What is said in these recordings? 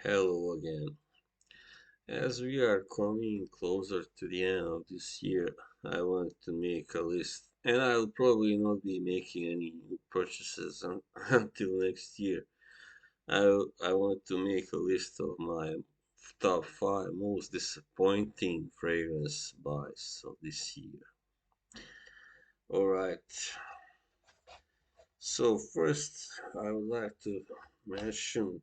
Hello again. As we are coming closer to the end of this year, I want to make a list, and I'll probably not be making any new purchases until next year. I want to make a list of my top 5 most disappointing fragrance buys of this year. Alright, so first I would like to mention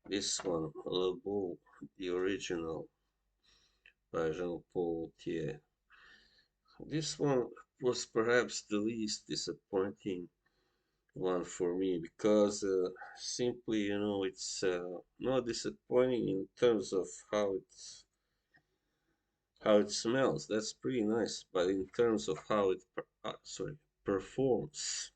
this one, Le Beau, the original by Jean Paul Gaultier. This one was perhaps the least disappointing one for me because simply, it's not disappointing in terms of how it smells. That's pretty nice, but in terms of how it performs,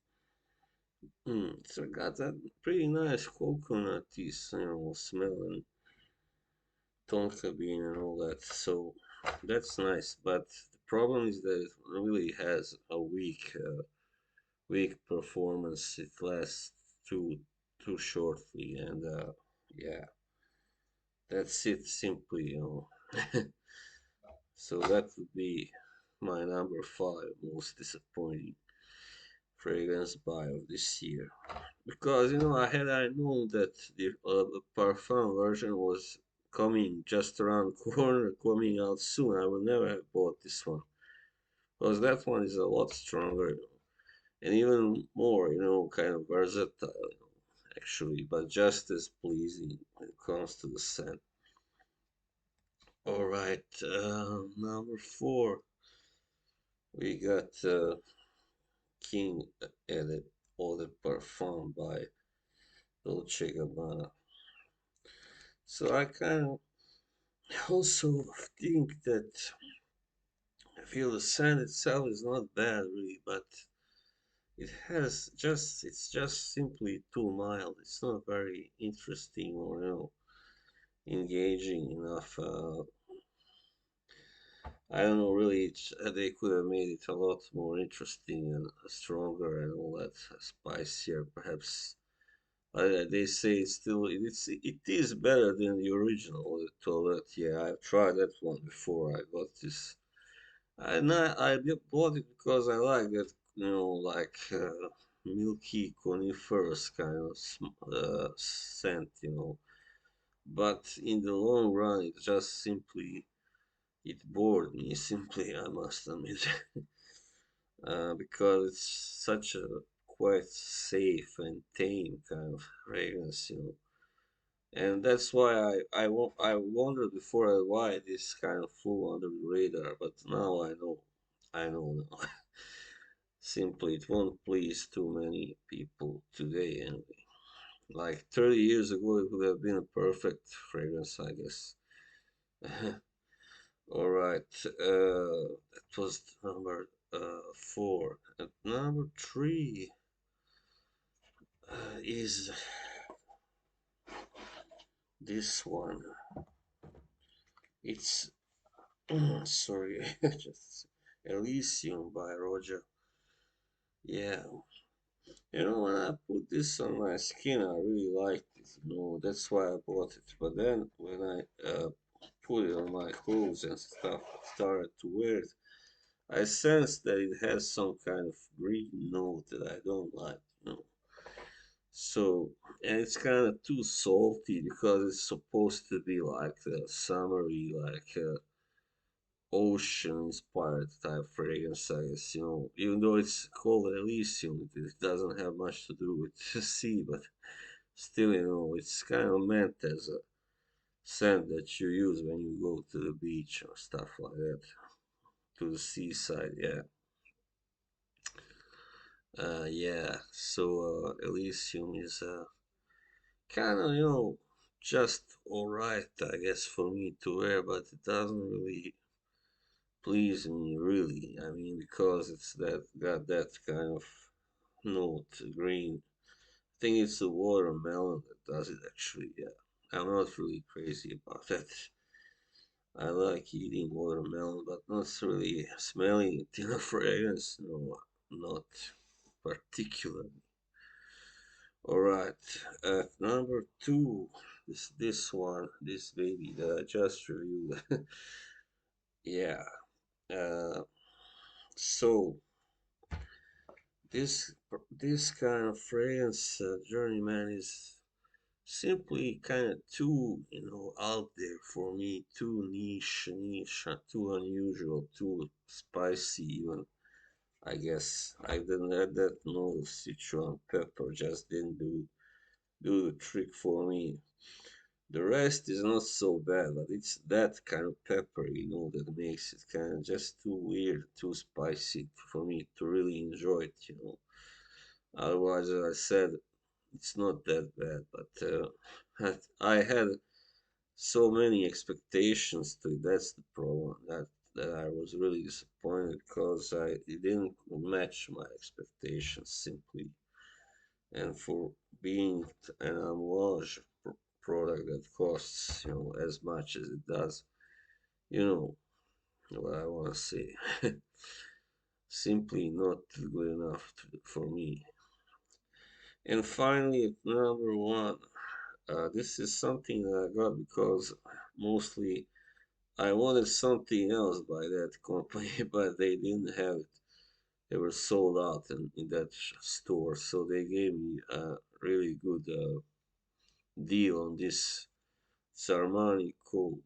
it's got that pretty nice coconutty, smell and tonka bean and all that. So that's nice, but the problem is that it really has a weak performance. It lasts too shortly, and yeah, that's it. Simply. So that would be my number 5 most disappointing fragrance buy of this year. Because I known that the parfum version was coming just around the corner, coming out soon, I would never have bought this one because that one is a lot stronger, and even more, kind of versatile, actually, but just as pleasing when it comes to the scent. All right, number 4, we got King Edit Eau de Parfum by Dolce Gabbana. So I kind of also think that I feel the scent itself is not bad really, but it's just simply too mild. It's not very interesting or engaging enough. I don't know really. They could have made it a lot more interesting and stronger and all that spicier, perhaps. They say it is better than the original toilet. Yeah, I've tried that one before. I got this. I bought it because I like that, like milky coniferous kind of scent, But in the long run, it bored me. Simply, I must admit, because it's such a quite safe and tame kind of fragrance. And that's why I wondered before why this kind of flew under the radar, but now I know now. Simply, it won't please too many people today anyway. Like 30 years ago, it would have been a perfect fragrance, I guess. All right, that was number 4. And number 3 is this one. It's sorry, just Elysium by Roger. Yeah, when I put this on my skin, I really liked it. That's why I bought it. But then when I put it on my clothes and stuff, started to wear it, I sensed that it has some kind of green note that I don't like. So, and it's kind of too salty because it's supposed to be like a summery, like ocean inspired type fragrance, I guess, even though it's called Elysium, it doesn't have much to do with the sea, but still, it's kind of meant as a scent that you use when you go to the beach or stuff like that, to the seaside, yeah. Yeah, so Elysium is kind of, just alright, I guess, for me to wear, but it doesn't really please me, really. I mean, because it's that got that kind of note, green. I think it's the watermelon that does it, actually, yeah. I'm not really crazy about that. I like eating watermelon, but not really smelling it in a fragrance, no, not particularly. Alright, at number 2, This one, this baby that I just reviewed. Yeah. Uh, so this kind of fragrance, Journeyman, is simply kind of too, out there for me, too niche, too unusual, too spicy even. I guess I didn't add that no Sichuan pepper just didn't do the trick for me. The rest is not so bad, but it's that kind of pepper, that makes it kind of just too weird, too spicy for me to really enjoy it. Otherwise, as I said, it's not that bad, but I had so many expectations to it. That's the problem. That I was really disappointed because it didn't match my expectations simply. And for being an Amouage product that costs as much as it does, you know what I want to say. Simply not good enough for me. And finally, at number one, this is something that I got because mostly I wanted something else by that company, but they didn't have it. They were sold out in that store, so they gave me a really good deal on this. It's Armani Code.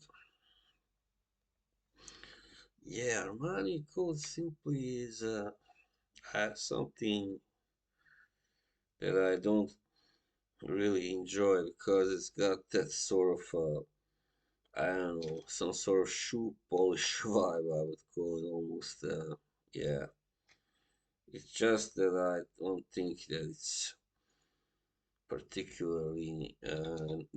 Yeah, Armani Code simply is something that I don't really enjoy because it's got that sort of I don't know, some sort of shoe polish vibe, I would call it almost. Yeah, it's just that I don't think that it's particularly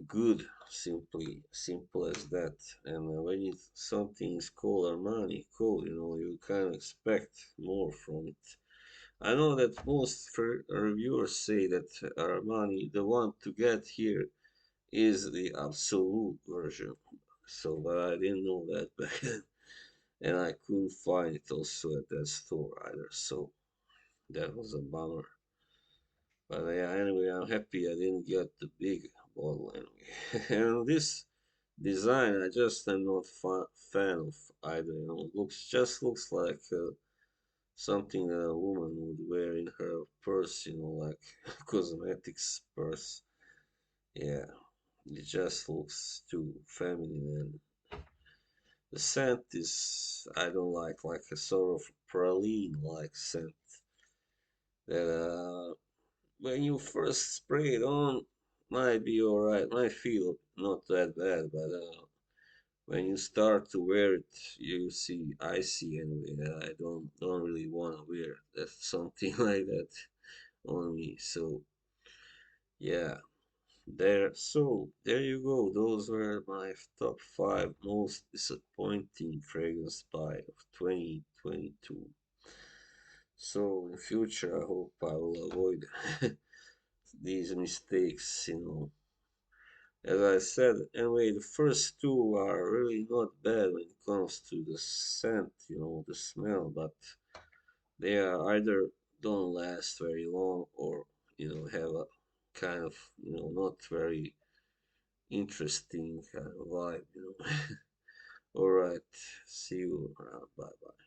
good, simply simple as that. And when something is called Armani code, you kind of expect more from it. I know that most reviewers say that Armani, the one to get here, is the absolute version. So, but I didn't know that back then, and I couldn't find it also at that store either. So that was a bummer. But yeah, anyway, I'm happy I didn't get the big bottle anyway. And this design, I just am not fan of either. Looks like something that a woman would wear in her purse. Like cosmetics purse. Yeah, it just looks too feminine, and the scent is I don't like a sort of praline like scent that when you first spray it on, might be alright, might feel not that bad, but when you start to wear it, I see anyway that I don't really want to wear that something like that on me. So yeah, there you go. Those were my top five most disappointing fragrance buy of 2022. So in future, I hope I will avoid these mistakes. As I said, anyway, the first two are really not bad when it comes to the scent, the smell, but they are either don't last very long or, have a kind of, not very interesting kind of vibe. All right, see you around. Bye bye.